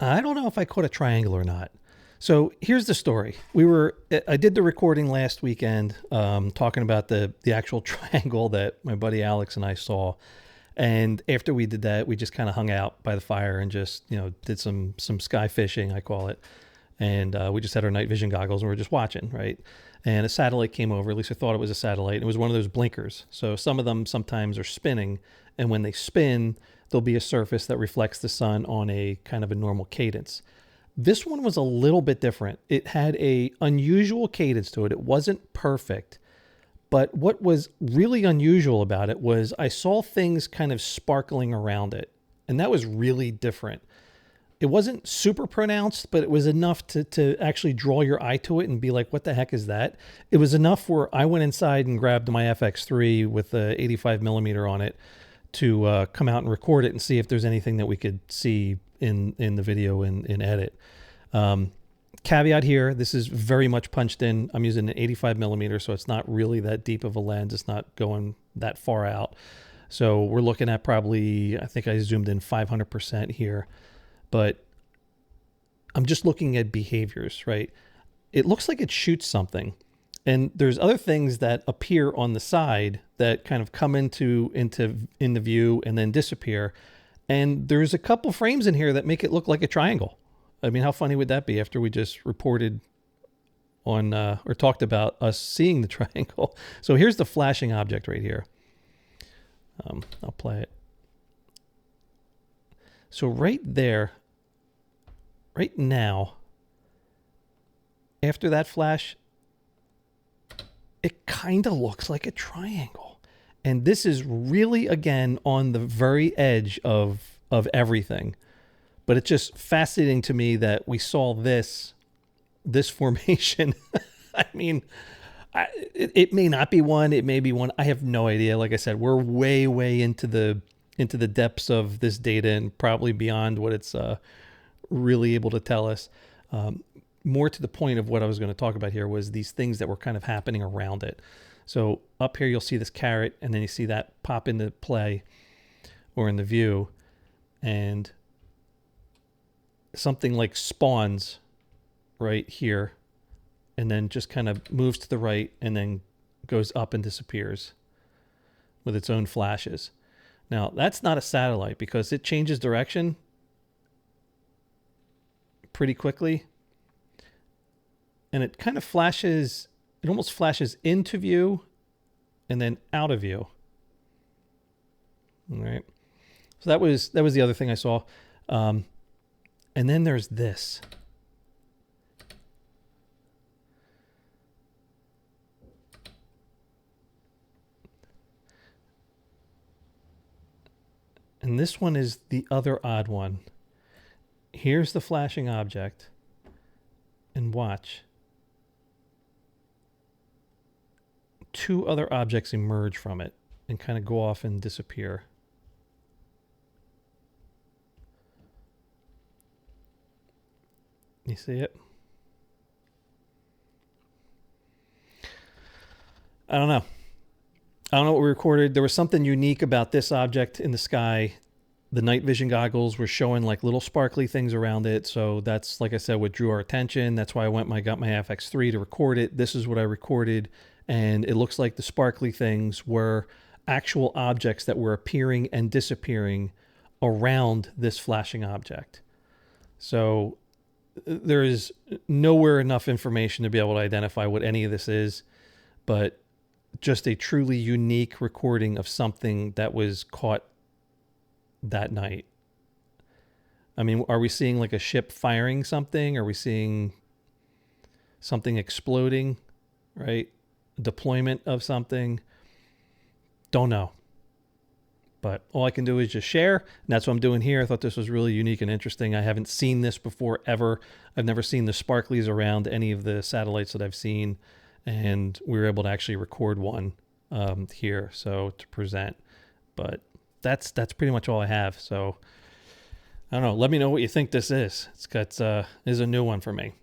I don't know if I caught a triangle or not. So here's the story. I did the recording last weekend, talking about the actual triangle that my buddy Alex and I saw. And after we did that, we just kind of hung out by the fire and just, did some sky fishing, I call it. And we just had our night vision goggles and we were just watching, right? And a satellite came over. At least I thought it was a satellite. It was one of those blinkers. So some of them sometimes are spinning, and when they spin, there'll be a surface that reflects the sun on a kind of a normal cadence. This one was a little bit different. It had a unusual cadence to it. It wasn't perfect, but what was really unusual about it was I saw things kind of sparkling around it, and that was really different. It wasn't super pronounced, but it was enough to actually draw your eye to it and be like, what the heck is that? It was enough where I went inside and grabbed my FX3 with the 85 millimeter on it to come out and record it and see if there's anything that we could see in the video in edit. Caveat here, this is very much punched in. I'm using an 85 millimeter, so it's not really that deep of a lens. It's not going that far out. So we're looking at probably, I think I zoomed in 500% here. But I'm just looking at behaviors, right? It looks like it shoots something. And there's other things that appear on the side that kind of come into the view and then disappear. And there's a couple frames in here that make it look like a triangle. I mean, how funny would that be after we just reported on or talked about us seeing the triangle? So here's the flashing object right here. I'll play it. So right there, right now, after that flash, it kind of looks like a triangle. And this is really, again, on the very edge of everything. But it's just fascinating to me that we saw this formation. I mean, it may not be one. It may be one. I have no idea. Like I said, we're way into the depths of this data and probably beyond what it's really able to tell us. More to the point of what I was going to talk about here was these things that were kind of happening around it. So up here, you'll see this caret, and then you see that pop into play or in the view, and something like spawns right here and then just kind of moves to the right and then goes up and disappears with its own flashes. Now, that's not a satellite because it changes direction pretty quickly. And it kind of flashes, it almost flashes into view and then out of view. All right. So that was the other thing I saw. And then there's this. And this one is the other odd one. Here's the flashing object. And watch. Two other objects emerge from it and kind of go off and disappear. You see it? I don't know. I don't know what we recorded. There was something unique about this object in the sky. The night vision goggles were showing like little sparkly things around it. So that's, like I said, what drew our attention. That's why I got my FX3 to record it. This is what I recorded. And it looks like the sparkly things were actual objects that were appearing and disappearing around this flashing object. So there is nowhere enough information to be able to identify what any of this is, but just a truly unique recording of something that was caught that night. I mean, are we seeing like a ship firing something? Are we seeing something exploding, right? Deployment of something? Don't know. But all I can do is just share, and that's what I'm doing here. I thought this was really unique and interesting. I haven't seen this before ever. I've never seen the sparklies around any of the satellites that I've seen, and we were able to actually record one here, so to present. But that's pretty much all I have. So I don't know. Let me know what you think this is. It's got is a new one for me.